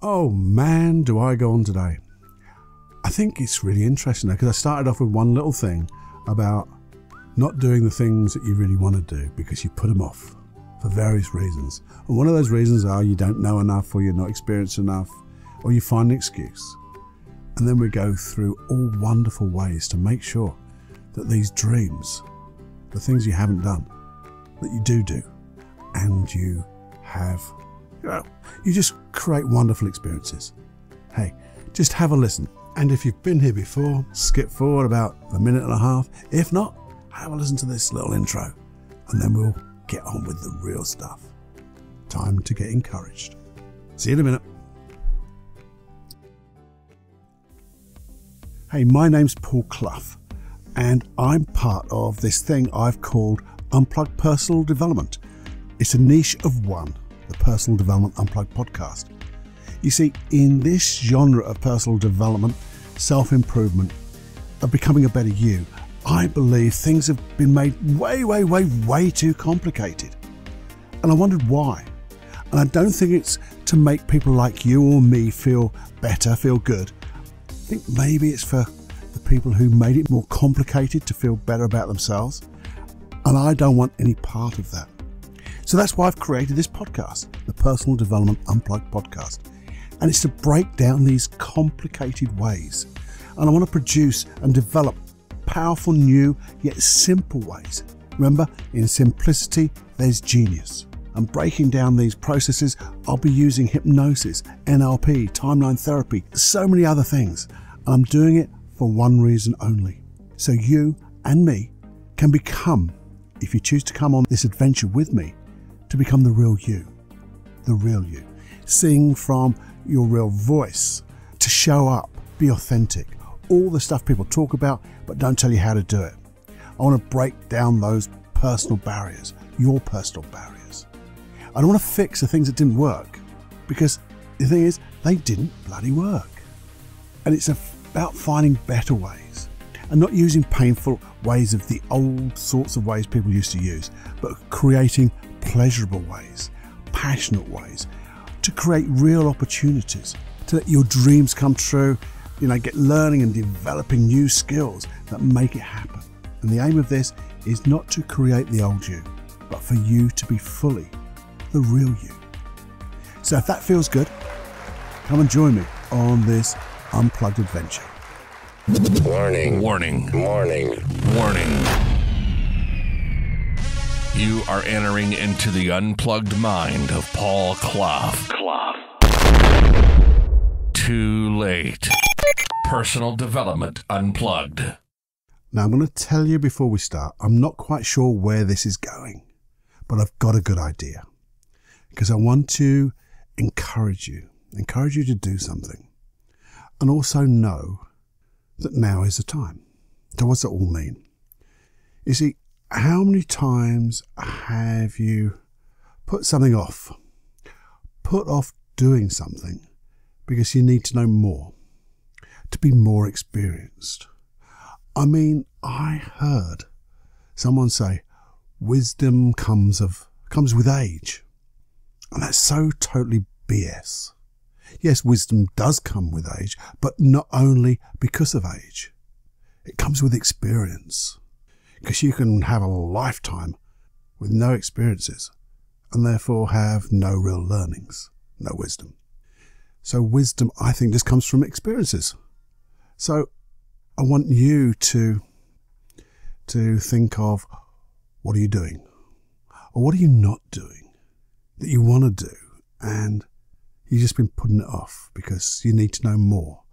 Oh man, do I go on today. I think it's really interesting because I started off with one little thing about not doing the things that you really want to do because you put them off for various reasons. And one of those reasons are you don't know enough, or you're not experienced enough, or you find an excuse. And then we go through all wonderful ways to make sure that these dreams, the things you haven't done, that you do, and you have, you just create wonderful experiences. Hey, just have a listen. And if you've been here before, skip forward about a minute and a half. If not, have a listen to this little intro, and then we'll get on with the real stuff. Time to get encouraged. See you in a minute. Hey, my name's Paul Clough, and I'm part of this thing I've called Unplugged Personal Development. It's a niche of one, the Personal Development Unplugged podcast. You see, in this genre of personal development, self-improvement, of becoming a better you, I believe things have been made way too complicated. And I wondered why. And I don't think it's to make people like you or me feel better, feel good. I think maybe it's for the people who made it more complicated to feel better about themselves. And I don't want any part of that. So that's why I've created this podcast, the Personal Development Unplugged podcast. And it's to break down these complicated ways. And I want to produce and develop powerful, new, yet simple ways. Remember, in simplicity, there's genius. And breaking down these processes, I'll be using hypnosis, NLP, timeline therapy, so many other things. And I'm doing it for one reason only. So you and me can become, if you choose to come on this adventure with me, to become the real you. The real you. Sing from your real voice, to show up, be authentic. All the stuff people talk about but don't tell you how to do it. I want to break down those personal barriers, your personal barriers. I don't want to fix the things that didn't work, because the thing is, they didn't bloody work. And it's about finding better ways and not using painful ways of the old sorts of ways people used to use, but creating pleasurable ways, passionate ways, to create real opportunities, to let your dreams come true, get learning and developing new skills that make it happen. And the aim of this is not to create the old you, but for you to be fully the real you. So if that feels good, come and join me on this unplugged adventure. Warning. Warning. Warning. Warning. You are entering into the unplugged mind of Paul Clough. Too late. Personal Development Unplugged. Now I'm going to tell you before we start, I'm not quite sure where this is going, but I've got a good idea. Because I want to encourage you to do something. And also know that now is the time. So what's that all mean? You see, how many times have you put something off? Put off doing something because you need to know more, to be more experienced. I mean, I heard someone say, wisdom comes with age. And that's so totally BS. Yes, wisdom does come with age, but not only because of age. It comes with experience. Because you can have a lifetime with no experiences and therefore have no real learnings, no wisdom. So wisdom, I think, just comes from experiences. So I want you to think of, what are you doing? Or what are you not doing that you want to do and you've just been putting it off because you need to know more.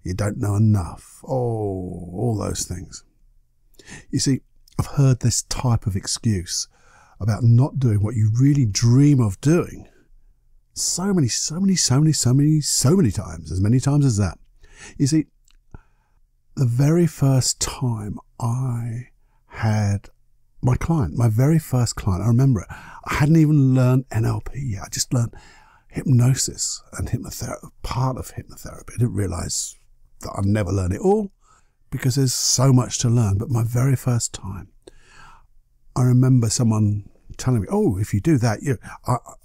You don't know enough. Oh, all those things. You see, I've heard this type of excuse about not doing what you really dream of doing so many times, as many times as that. You see, the very first time I had my very first client, I remember it, I hadn't even learned NLP yet. I just learned hypnosis and hypnotherapy, part of hypnotherapy. I didn't realize that I'd never learn it all because there's so much to learn. But my very first time, I remember someone telling me, oh, if you do that,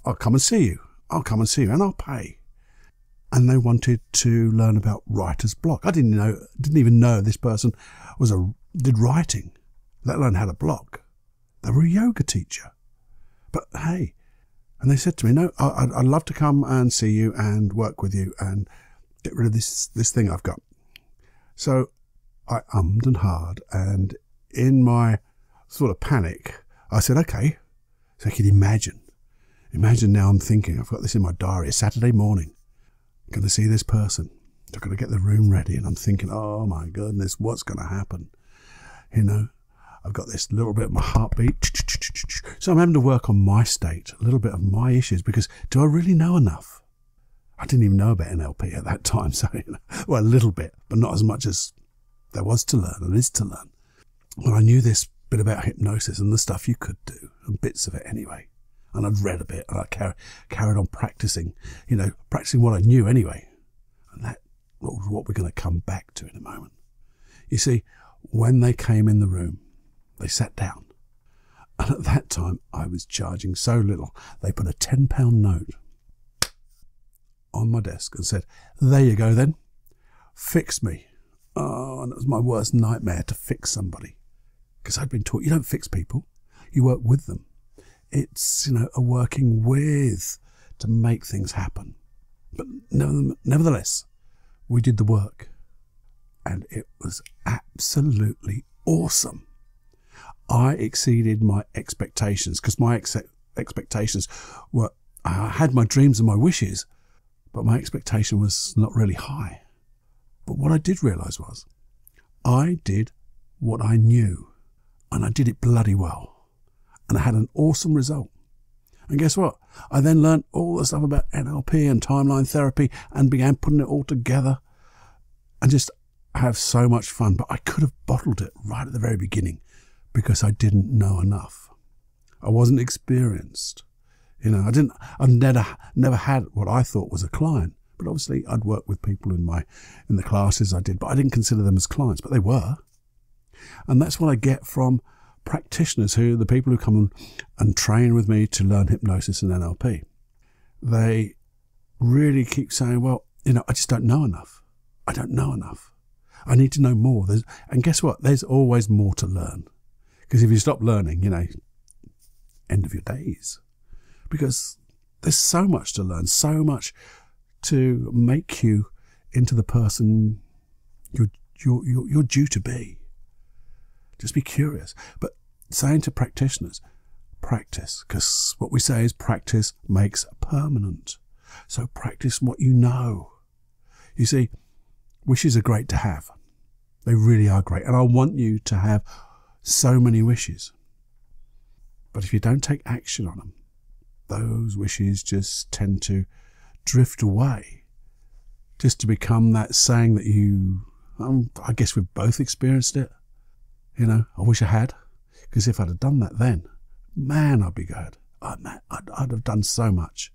I'll come and see you. I'll come and see you and I'll pay. and they wanted to learn about writer's block. I didn't even know this person did writing, let alone had a block. They were a yoga teacher. But hey, and they said to me, no, I'd love to come and see you and work with you and get rid of this thing I've got. So I ummed and ahed, and in my sort of panic, I said, okay. So I could imagine now I'm thinking, I've got this in my diary, it's Saturday morning, I'm going to see this person. I've got to get the room ready, and I'm thinking, oh my goodness, what's going to happen? I've got this little bit of my heartbeat. So I'm having to work on my state, a little bit of my issues, because do I really know enough? I didn't even know about NLP at that time, so, well, a little bit, but not as much as there was to learn and is to learn. Well, I knew this bit about hypnosis and the stuff you could do, and bits of it anyway. And I'd read a bit, and I carried on practicing, practicing what I knew anyway. And that was what we're going to come back to in a moment. You see, when they came in the room, they sat down. And at that time, I was charging so little, they put a £10 note on my desk and said, there you go then, fix me. Oh, and it was my worst nightmare to fix somebody. Because I'd been taught, you don't fix people, you work with them. It's, a working with to make things happen. But nevertheless, we did the work. And it was absolutely awesome. I exceeded my expectations, because my expectations were, I had my dreams and my wishes, but my expectation was not really high. But what I did realise was, I did what I knew, and I did it bloody well. And I had an awesome result. And guess what? I then learned all the stuff about NLP and timeline therapy and began putting it all together and just have so much fun. But I could have bottled it right at the very beginning because I didn't know enough. I wasn't experienced. I've never had what I thought was a client. But obviously I'd worked with people in the classes I did, but I didn't consider them as clients, but they were. And that's what I get from practitioners, the people who come and train with me to learn hypnosis and NLP. They really keep saying, well, I just don't know enough. I don't know enough. I need to know more. And guess what? There's always more to learn. Because if you stop learning, end of your days. Because there's so much to learn, so much to make you into the person you're due to be. Just be curious. But saying to practitioners, practice, because what we say is practice makes permanent. So practice what you know. You see, wishes are great to have. They really are great. And I want you to have so many wishes. But if you don't take action on them, those wishes just tend to drift away, just to become that saying that I guess we've both experienced it. I wish I had, because if I'd have done that then, man, I'd be good. I'd have done so much.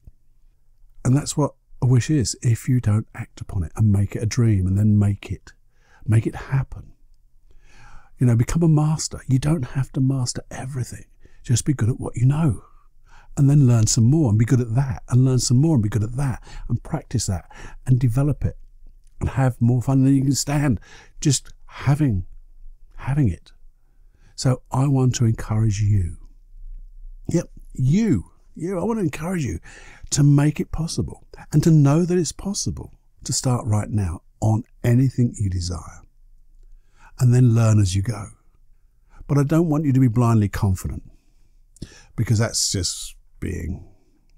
And that's what a wish is, if you don't act upon it and make it a dream and then make it happen. Become a master. You don't have to master everything. Just be good at what you know. And then learn some more and be good at that, and learn some more and be good at that, and practice that and develop it and have more fun than you can stand just having it. So I want to encourage you. Yep, you. I want to encourage you to make it possible and to know that it's possible to start right now on anything you desire and then learn as you go. But I don't want you to be blindly confident, because that's just being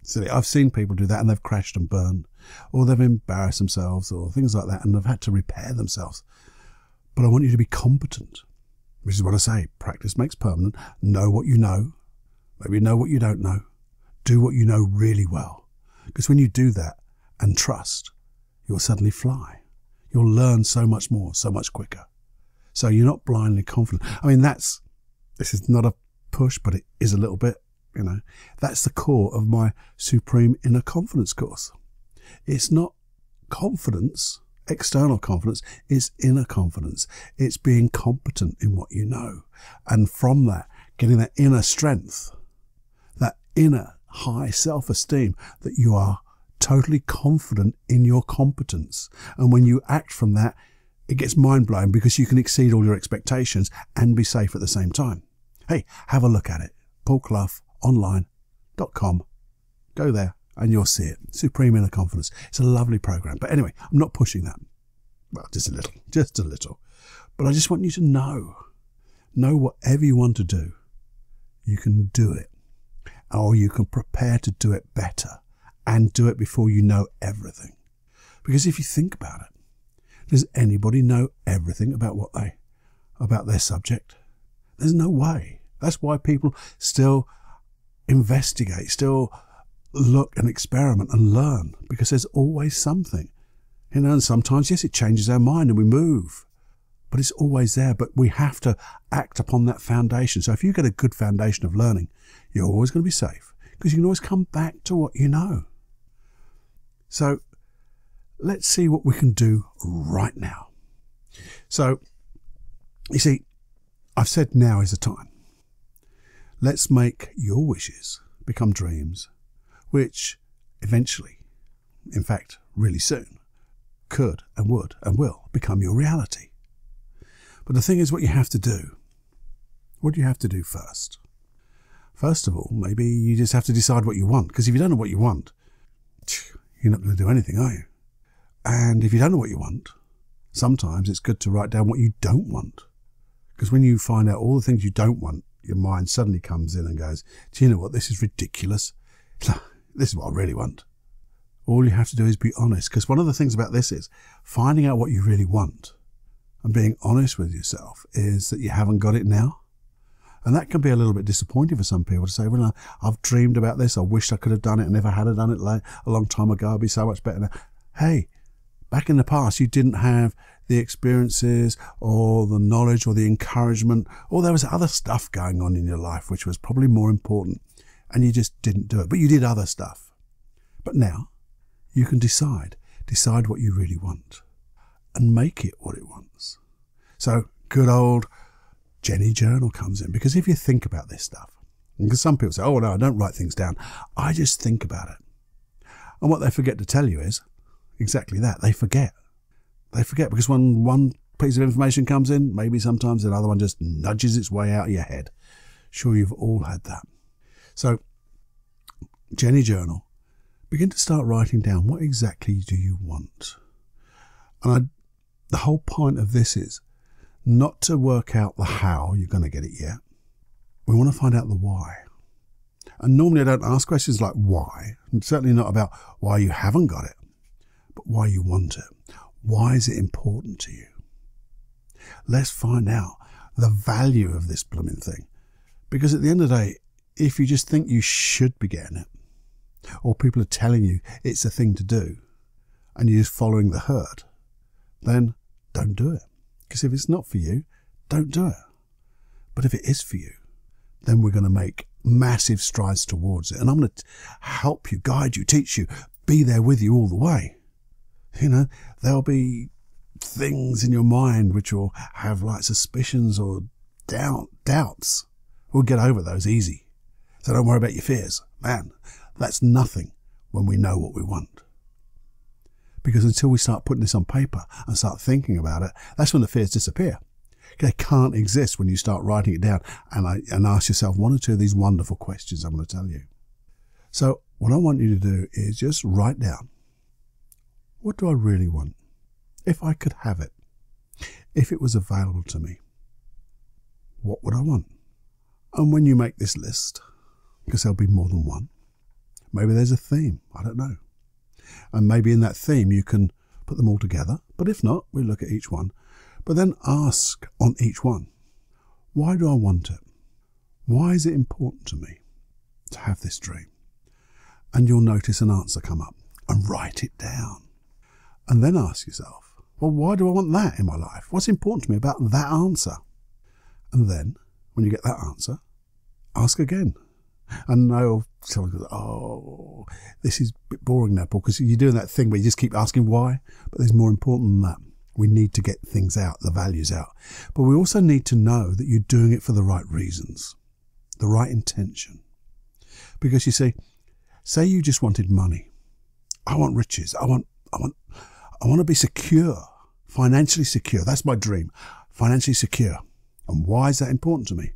silly. I've seen people do that and they've crashed and burned, or they've embarrassed themselves or things like that, and they've had to repair themselves. But I want you to be competent, which is what I say. Practice makes permanent. Know what you know. Maybe know what you don't know. Do what you know really well. Because when you do that and trust, you'll suddenly fly. You'll learn so much more, so much quicker. So you're not blindly confident. This is not a push, but it is a little bit. That's the core of my Supreme Inner Confidence course. It's not confidence, external confidence, it's inner confidence. It's being competent in what you know. And from that, getting that inner strength, that inner high self-esteem that you are totally confident in your competence. And when you act from that, it gets mind-blowing because you can exceed all your expectations and be safe at the same time. Hey, have a look at it. paulcloughonline.com. Go there and you'll see it. Supreme Inner Confidence. It's a lovely program. But anyway, I'm not pushing that. Well, just a little. But I just want you to know whatever you want to do, you can do it. Or you can prepare to do it better and do it before you know everything. Because if you think about it, does anybody know everything about about their subject? There's no way. That's why people still investigate, still look and experiment and learn, because there's always something. And sometimes, yes, it changes our mind and we move, but it's always there. But we have to act upon that foundation. So if you get a good foundation of learning, you're always going to be safe, because you can always come back to what you know. So let's see what we can do right now. So, you see, I've said now is the time. Let's make your wishes become dreams, which eventually, in fact, really soon, could and would and will become your reality. But the thing is, what you have to do first? First of all, maybe you just have to decide what you want, because if you don't know what you want, you're not going to do anything, are you? And if you don't know what you want, sometimes it's good to write down what you don't want. Because when you find out all the things you don't want, your mind suddenly comes in and goes, do you know what, this is ridiculous. This is what I really want. All you have to do is be honest, because one of the things about this is finding out what you really want and being honest with yourself is that you haven't got it now. And that can be a little bit disappointing for some people to say, well, I've dreamed about this. I wished I could have done it. I never had done it a long time ago. I'd be so much better now. Hey, back in the past, you didn't have the experiences or the knowledge or the encouragement, or there was other stuff going on in your life which was probably more important, and you just didn't do it. But you did other stuff. But now you can decide what you really want and make it what it wants. So good old Jenny Journal comes in, because if you think about this stuff, because some people say, oh no, I don't write things down, I just think about it. And what they forget to tell you is exactly that. They forget because when one piece of information comes in, maybe sometimes another one just nudges its way out of your head. Sure, you've all had that. So Jenny Journal, begin to start writing down what exactly do you want. And the whole point of this is not to work out the how you're going to get it yet. We want to find out the why. And normally I don't ask questions like why, and certainly not about why you haven't got it, but why you want it. Why is it important to you? Let's find out the value of this blooming thing. Because at the end of the day, if you just think you should be getting it, or people are telling you it's a thing to do, and you're just following the herd, then don't do it. Because if it's not for you, don't do it. But if it is for you, then we're going to make massive strides towards it. And I'm going to help you, guide you, teach you, be there with you all the way. You know, there'll be things in your mind which will have like suspicions or doubts. We'll get over those easy. So don't worry about your fears. Man, that's nothing when we know what we want. Because until we start putting this on paper and start thinking about it, that's when the fears disappear. They can't exist when you start writing it down and ask yourself one or two of these wonderful questions I'm going to tell you. So what I want you to do is just write down, what do I really want? If I could have it, if it was available to me, what would I want? And when you make this list, because there'll be more than one, maybe there's a theme, I don't know. And maybe in that theme you can put them all together. But if not, we look at each one. But then ask on each one, why do I want it? Why is it important to me to have this dream? And you'll notice an answer come up, and write it down. And then ask yourself, well, why do I want that in my life? What's important to me about that answer? And then, when you get that answer, ask again. And I know someone goes, oh, this is a bit boring now, Paul, because you're doing that thing where you just keep asking why. But there's more important than that. We need to get things out, the values out. But we also need to know that you're doing it for the right reasons, the right intention. Because you see, say you just wanted money. I want riches. I want to be secure, financially secure. That's my dream, financially secure. And why is that important to me?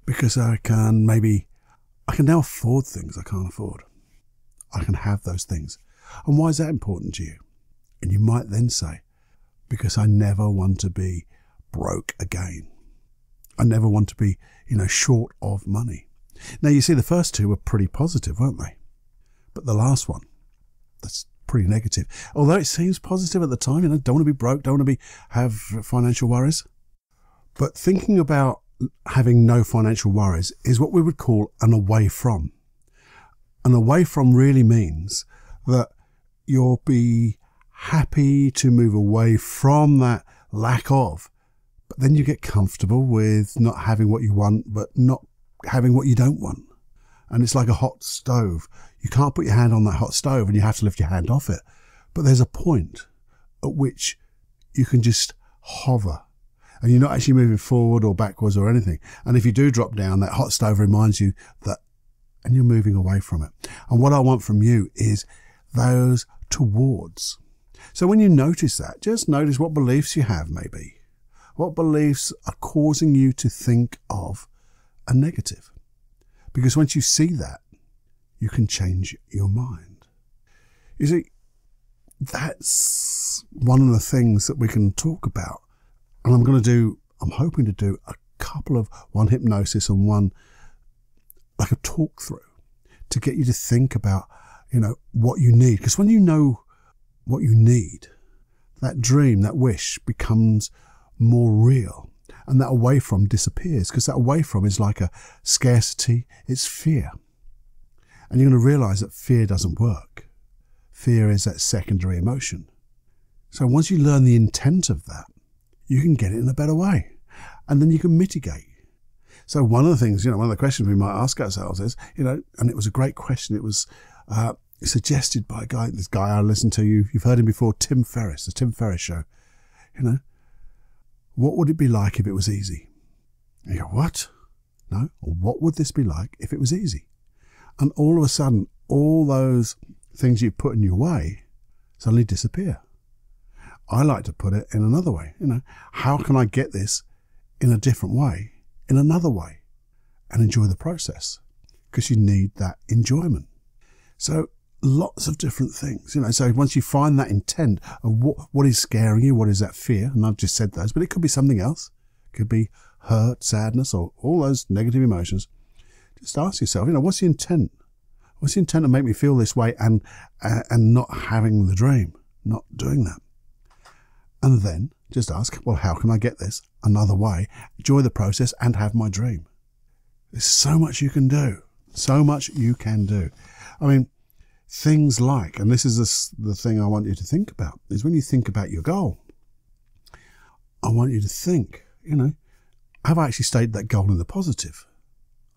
Because I can now afford things I can't afford. I can have those things. And why is that important to you? And you might then say, because I never want to be broke again. I never want to be, short of money. Now, you see, the first two were pretty positive, weren't they? But the last one, that's pretty negative. Although it seems positive at the time, don't want to be broke, don't want to have financial worries. But thinking about having no financial worries is what we would call an away from. An away from really means that you'll be happy to move away from that lack of, but then you get comfortable with not having what you want, but not having what you don't want. And it's like a hot stove. You can't put your hand on that hot stove and you have to lift your hand off it. But there's a point at which you can just hover and you're not actually moving forward or backwards or anything. And if you do drop down, that hot stove reminds you that, and you're moving away from it. And what I want from you is those towards. So when you notice that, just notice what beliefs you have maybe. What beliefs are causing you to think of a negative? Because once you see that, you can change your mind. You see, that's one of the things that we can talk about. And I'm hoping to do a couple of one hypnosis and one like a talk through to get you to think about, what you need. Because when you know what you need, that dream, that wish becomes more real. And that away from disappears, because that away from is like a scarcity, it's fear. And you're going to realize that fear doesn't work. Fear is that secondary emotion. So once you learn the intent of that, you can get it in a better way. And then you can mitigate. So one of the things, one of the questions we might ask ourselves is, and it was a great question. It was suggested by this guy I listened to. You've heard him before, Tim Ferriss, the Tim Ferriss Show. What would it be like if it was easy? And you go, what? No. What would this be like if it was easy? And all of a sudden, all those things you put in your way suddenly disappear. I like to put it in another way. How can I get this in a different way, in another way, and enjoy the process? Because you need that enjoyment. So lots of different things, so once you find that intent of what is scaring you, what is that fear, and I've just said those, but it could be something else. It could be hurt, sadness, or all those negative emotions. Just ask yourself, what's the intent? What's the intent to make me feel this way and not having the dream, not doing that? And then just ask, well, how can I get this another way, enjoy the process and have my dream? There's so much you can do, so much you can do. I mean, things like, and this is the thing I want you to think about, is when you think about your goal, I want you to think, have I actually stated that goal in the positive?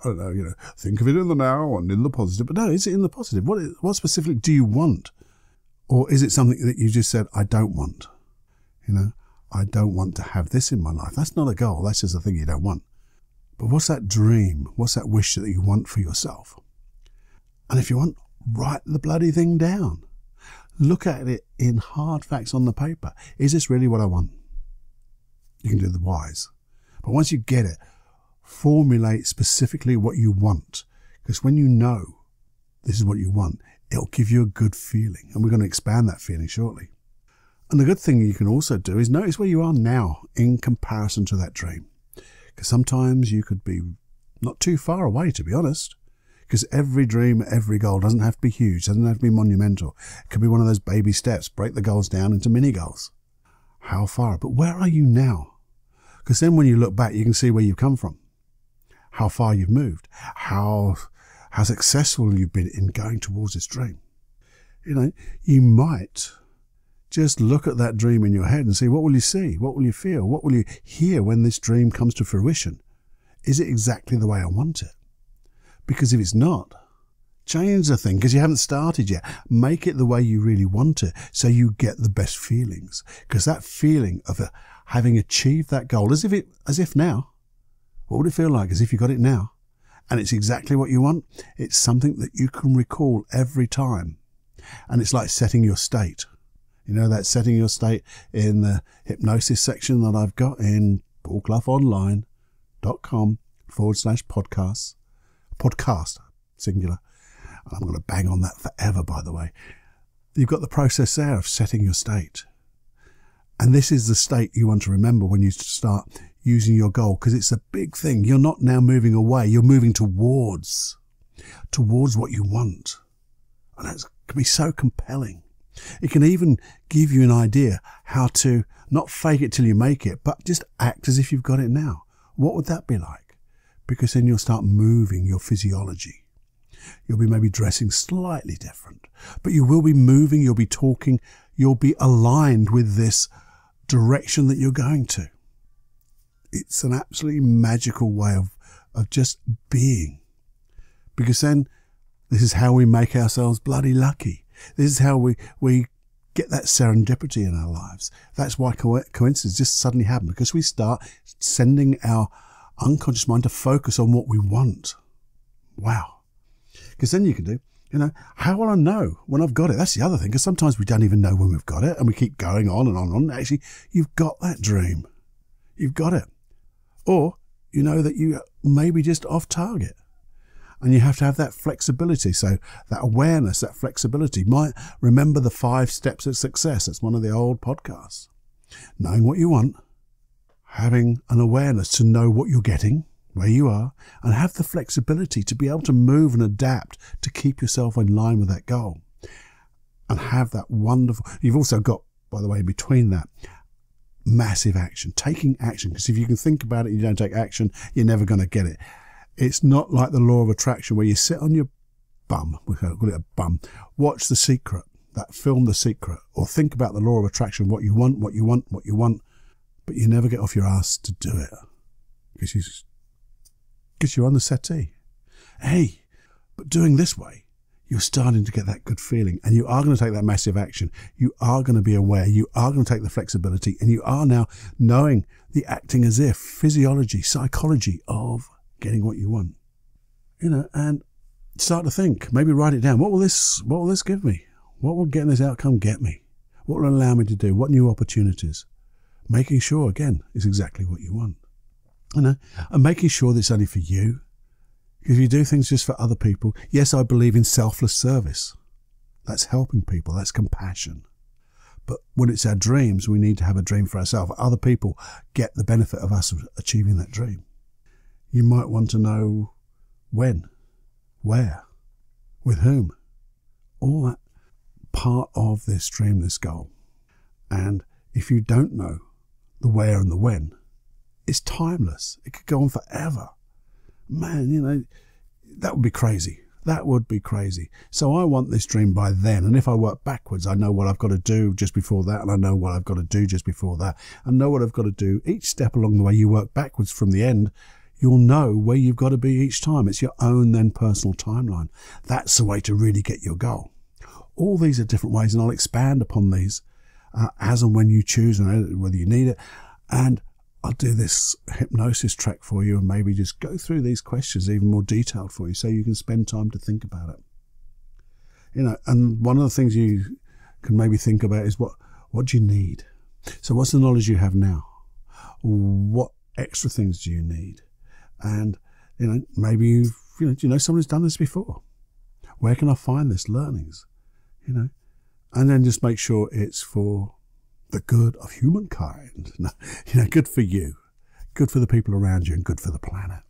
I don't know, think of it in the now and in the positive, but no, is it in the positive? What specifically do you want? Or is it something that you just said, I don't want? I don't want to have this in my life. That's not a goal. That's just a thing you don't want. But what's that dream? What's that wish that you want for yourself? And if you want, write the bloody thing down. Look at it in hard facts on the paper. Is this really what I want? You can do the whys. But once you get it, formulate specifically what you want. Because when you know this is what you want, it'll give you a good feeling. And we're going to expand that feeling shortly. And the good thing you can also do is notice where you are now in comparison to that dream. Because sometimes you could be not too far away, to be honest. Because every dream, every goal doesn't have to be huge, doesn't have to be monumental. It could be one of those baby steps, break the goals down into mini goals. How far? But where are you now? Because then when you look back, you can see where you've come from, how far you've moved, how successful you've been in going towards this dream. You might just look at that dream in your head and see, what will you see? What will you feel? What will you hear when this dream comes to fruition? Is it exactly the way I want it? Because if it's not, change the thing, because you haven't started yet. Make it the way you really want it so you get the best feelings. Because that feeling of having achieved that goal, as if now, what would it feel like? As if you got it now. And it's exactly what you want. It's something that you can recall every time. And it's like setting your state. You know, that setting your state in the hypnosis section that I've got in paulcloughonline.com/podcasts. Podcast, singular. I'm going to bang on that forever, by the way. You've got the process there of setting your state. And this is the state you want to remember when you start using your goal, because it's a big thing. You're not now moving away. You're moving towards what you want. And that can be so compelling. It can even give you an idea how to not fake it till you make it, but just act as if you've got it now. What would that be like? Because then you'll start moving your physiology. You'll be maybe dressing slightly different, but you will be moving, you'll be talking, you'll be aligned with this direction that you're going to. It's an absolutely magical way of just being. Because then this is how we make ourselves bloody lucky. This is how we get that serendipity in our lives. That's why coincidences just suddenly happen, because we start sending our unconscious mind to focus on what we want. Wow. Because then you can do, how will I know when I've got it? That's the other thing, because sometimes we don't even know when we've got it, and we keep going on and on and on. Actually, you've got that dream. You've got it. Or you know that you may be just off target. And you have to have that flexibility. So that awareness, that flexibility. Might remember the 5 steps of success. That's one of the old podcasts. Knowing what you want, having an awareness to know what you're getting, where you are, and have the flexibility to be able to move and adapt to keep yourself in line with that goal. And have that wonderful, you've also got, by the way, in between that, massive action, taking action. Because if you can think about it, you don't take action, you're never going to get it. It's not like the law of attraction where you sit on your bum, we call it a bum, watch The Secret, that film The Secret, or think about the law of attraction, what you want, but you never get off your ass to do it. Because you're on the settee. Hey, but doing this way, you're starting to get that good feeling, and you are going to take that massive action. You are going to be aware. You are going to take the flexibility, and you are now knowing the acting as if, physiology, psychology of getting what you want. And start to think, maybe write it down. What will this give me? What will getting this outcome get me? What will allow me to do? What new opportunities? Making sure, again, is exactly what you want. And making sure that it's only for you. Because if you do things just for other people, yes, I believe in selfless service. That's helping people. That's compassion. But when it's our dreams, we need to have a dream for ourselves. Other people get the benefit of us achieving that dream. You might want to know when, where, with whom. All that part of this dream, this goal. And if you don't know the where and the when, it's timeless. It could go on forever. Man, that would be crazy. That would be crazy. So I want this dream by then. And if I work backwards, I know what I've got to do just before that. And I know what I've got to do just before that. I know what I've got to do. Each step along the way, you work backwards from the end. You'll know where you've got to be each time. It's your own then personal timeline. That's the way to really get your goal. All these are different ways, and I'll expand upon these as and when you choose and whether you need it. And I'll do this hypnosis track for you and maybe just go through these questions even more detailed for you so you can spend time to think about it. And one of the things you can maybe think about is what do you need? So what's the knowledge you have now? What extra things do you need? And, maybe you know someone who's done this before. Where can I find this learnings? And then just make sure it's for the good of humankind. Good for you, good for the people around you, and good for the planet.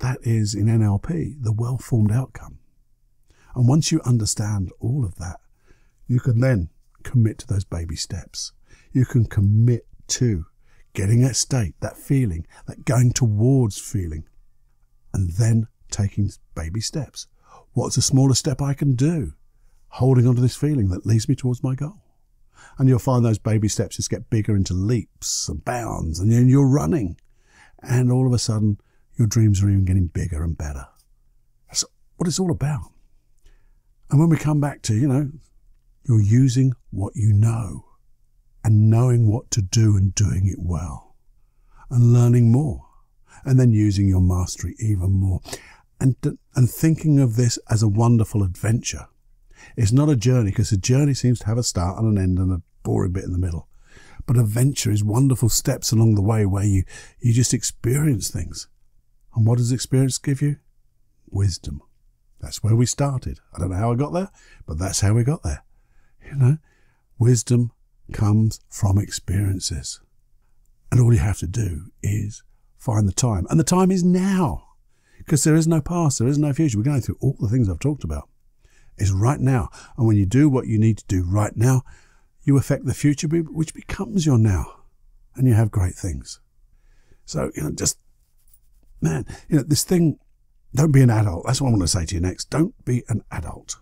That is, in NLP, the well-formed outcome. And once you understand all of that, you can then commit to those baby steps. You can commit to getting that state, that feeling, that going towards feeling, and then taking baby steps. What's the smallest step I can do? Holding on to this feeling that leads me towards my goal. And you'll find those baby steps just get bigger into leaps and bounds, and then you're running. And all of a sudden, your dreams are even getting bigger and better. That's what it's all about. And when we come back to, you're using what you know and knowing what to do and doing it well and learning more and then using your mastery even more and thinking of this as a wonderful adventure It's not a journey, because a journey seems to have a start and an end and a boring bit in the middle. But adventure is wonderful steps along the way where you just experience things. And what does experience give you? Wisdom. That's where we started. I don't know how I got there, but that's how we got there. You know, wisdom comes from experiences. And all you have to do is find the time. And the time is now. Because there is no past, there is no future. We're going through all the things I've talked about. It's right now. And when you do what you need to do right now, you affect the future, which becomes your now. And you have great things. So, this thing, don't be an adult. That's what I want to say to you next. Don't be an adult.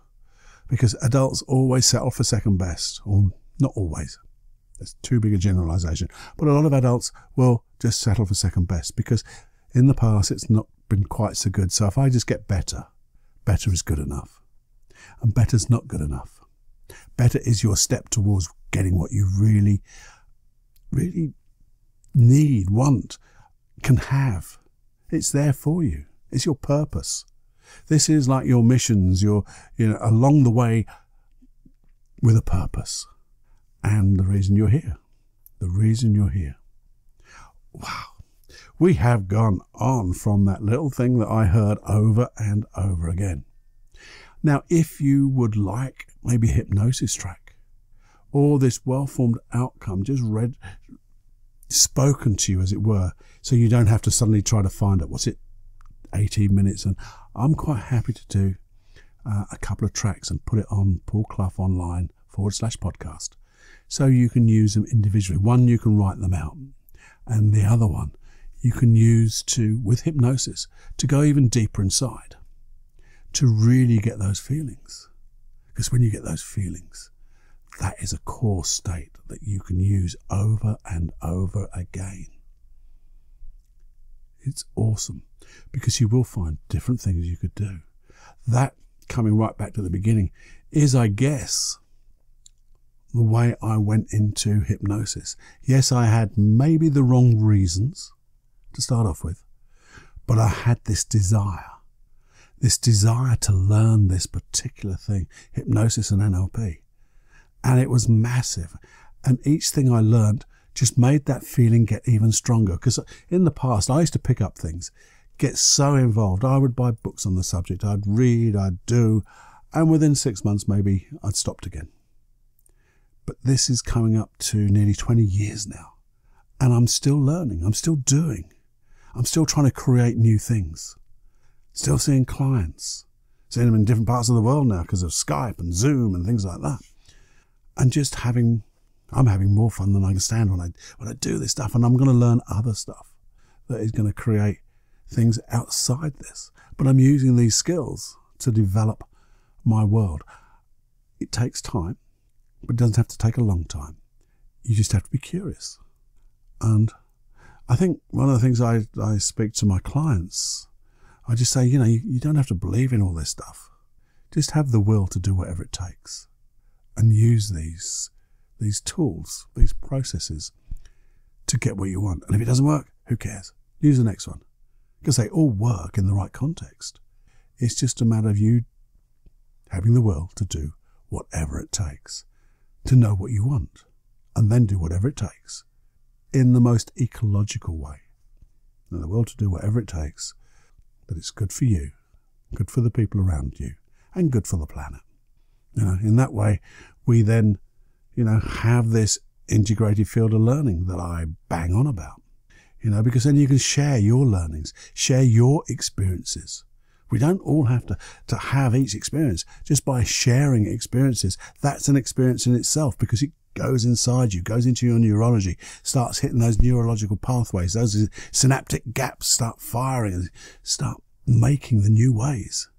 Because adults always settle for second best. Or not always. That's too big a generalization. But a lot of adults will just settle for second best. Because in the past, it's not been quite so good. So if I just get better, better is good enough. And better's not good enough. Better is your step towards getting what you really, really need, want, can have. It's there for you. It's your purpose. This is like your missions, along the way with a purpose. And the reason you're here. The reason you're here. Wow. We have gone on from that little thing that I heard over and over again. Now, if you would like maybe a hypnosis track or this well-formed outcome just spoken to you, as it were, so you don't have to suddenly try to find it. What's it? 18 minutes. And I'm quite happy to do a couple of tracks and put it on paulcloughonline.com/podcast. So you can use them individually. One, you can write them out. And the other one, you can use with hypnosis, to go even deeper inside, to really get those feelings. Because when you get those feelings, that is a core state that you can use over and over again. It's awesome, because you will find different things you could do. That, coming right back to the beginning, is, I guess, the way I went into hypnosis. Yes, I had maybe the wrong reasons to start off with, but I had this desire to learn this particular thing, hypnosis and NLP. And it was massive. And each thing I learned just made that feeling get even stronger. Because in the past, I used to pick up things, get so involved. I would buy books on the subject. I'd read, I'd do. And within 6 months, maybe I'd stopped again. But this is coming up to nearly 20 years now. And I'm still learning. I'm still doing. I'm still trying to create new things. Still seeing clients. Seeing them in different parts of the world now because of Skype and Zoom and things like that. And just I'm having more fun than I can stand when I do this stuff. And I'm going to learn other stuff that is going to create things outside this. But I'm using these skills to develop my world. It takes time, but it doesn't have to take a long time. You just have to be curious. And I think one of the things I speak to my clients, I just say, you don't have to believe in all this stuff. Just have the will to do whatever it takes and use these tools, these processes to get what you want. And if it doesn't work, who cares? Use the next one, because they all work in the right context. It's just a matter of you having the will to do whatever it takes, to know what you want, and then do whatever it takes in the most ecological way. And the will to do whatever it takes, that it's good for you, good for the people around you, and good for the planet. In that way, we then, have this integrated field of learning that I bang on about, because then you can share your learnings, share your experiences. We don't all have to have each experience. Just by sharing experiences, that's an experience in itself, because it goes inside you, goes into your neurology, starts hitting those neurological pathways, those synaptic gaps start firing and start making the new ways.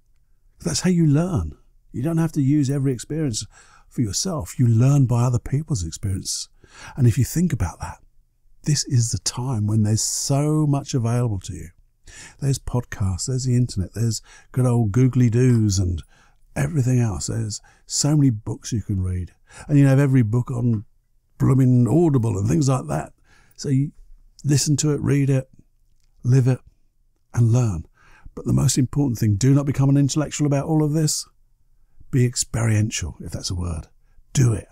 That's how you learn. You don't have to use every experience for yourself. You learn by other people's experience. And if you think about that, this is the time when there's so much available to you. There's podcasts, there's the internet, there's good old googly doos and everything else. There's so many books you can read. And you have every book on blooming Audible and things like that. So you listen to it, read it, live it, and learn. But the most important thing, do not become an intellectual about all of this. Be experiential, if that's a word. Do it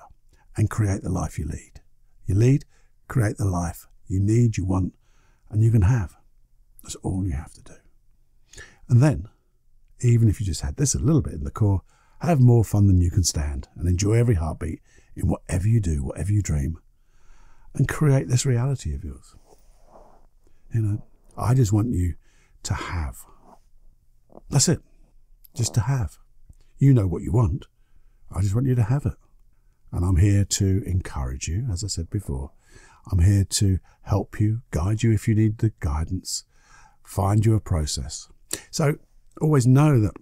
and create the life you lead. You lead, create the life you need, you want, and you can have. That's all you have to do. And then, even if you just had this a little bit in the core, have more fun than you can stand and enjoy every heartbeat in whatever you do, whatever you dream, and create this reality of yours. You know, I just want you to have. That's it. Just to have. You know what you want. I just want you to have it. And I'm here to encourage you, as I said before. I'm here to help you, guide you if you need the guidance, find you a process. So always know that,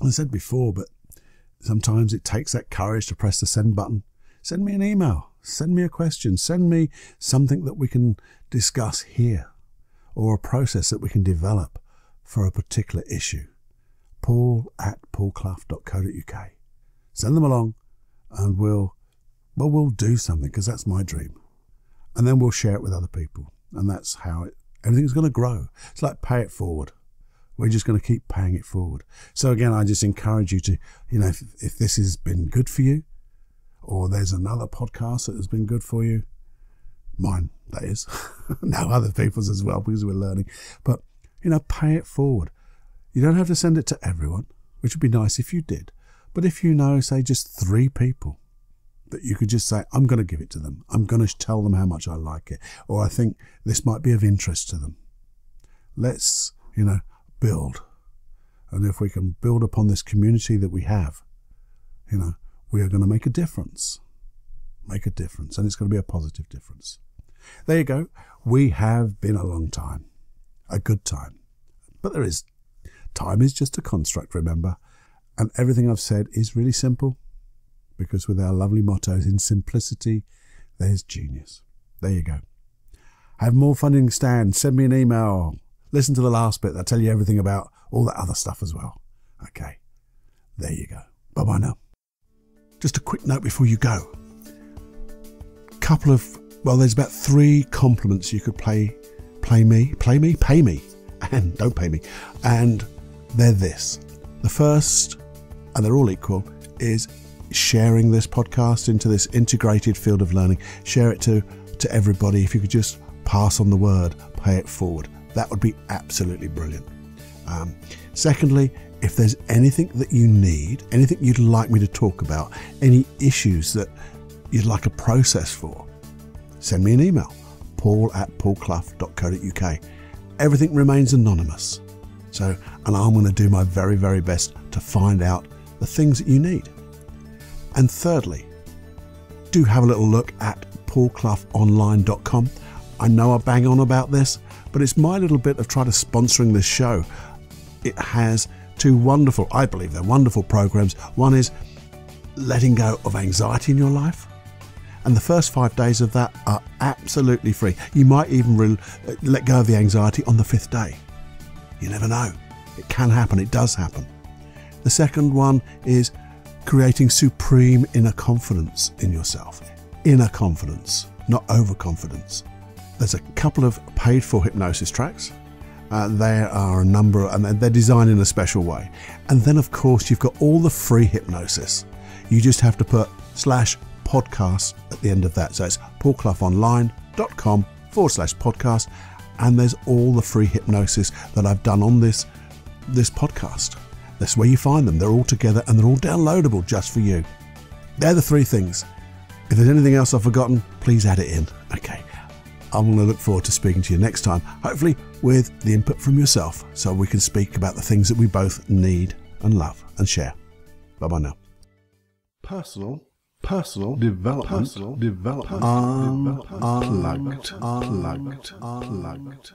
as I said before, but sometimes it takes that courage to press the send button. Send me an email, send me a question, send me something that we can discuss here, or a process that we can develop for a particular issue. paul@paulclough.co.uk. Send them along and we'll do something, because that's my dream. And then we'll share it with other people. And that's how everything's going to grow. It's like pay it forward. We're just going to keep paying it forward. So again, I just encourage you to, you know, if this has been good for you, or there's another podcast that has been good for you, mine, that is, now other people's as well, because we're learning, but, you know, pay it forward. You don't have to send it to everyone, which would be nice if you did. But if you know, say, just 3 people that you could just say, I'm going to give it to them. I'm going to tell them how much I like it. Or I think this might be of interest to them. Let's, you know, build. And if we can build upon this community that we have, you know, we are going to make a difference. Make a difference. And it's going to be a positive difference. There you go. We have been a long time. A good time. But time is just a construct, remember. And everything I've said is really simple, because with our lovely mottos, in simplicity, there's genius. There you go. Have more fun in stand. Send me an email. Listen to the last bit. I'll tell you everything about all that other stuff as well. Okay. There you go. Bye-bye now. Just a quick note before you go. There's about 3 compliments you could pay me, and don't pay me. And they're this. The first, and they're all equal, is sharing this podcast into this integrated field of learning. Share it to everybody. If you could just pass on the word, pay it forward. That would be absolutely brilliant. Secondly, if there's anything that you need, anything you'd like me to talk about, any issues that you'd like a process for, send me an email, paul@paulclough.co.uk. Everything remains anonymous. And I'm going to do my very, very best to find out the things that you need. And thirdly, do have a little look at paulcloughonline.com. I know I bang on about this, but it's my little bit of trying to sponsoring this show. It has 2 wonderful, I believe they're wonderful programs. One is letting go of anxiety in your life. And the first 5 days of that are absolutely free. You might even let go of the anxiety on the 5th day. You never know. It can happen. It does happen. The second one is creating supreme inner confidence in yourself. Inner confidence, not overconfidence. There's a couple of paid for hypnosis tracks. There are a number, and they're designed in a special way. And then, of course, you've got all the free hypnosis. You just have to put /podcast at the end of that. So it's paulcloughonline.com/podcast. And there's all the free hypnosis that I've done on this podcast. That's where you find them. They're all together and they're all downloadable just for you. They're the 3 things. If there's anything else I've forgotten, please add it in. Okay. I'm going to look forward to speaking to you next time, hopefully with the input from yourself, so we can speak about the things that we both need and love and share. Bye-bye now. Personal development. Unplugged.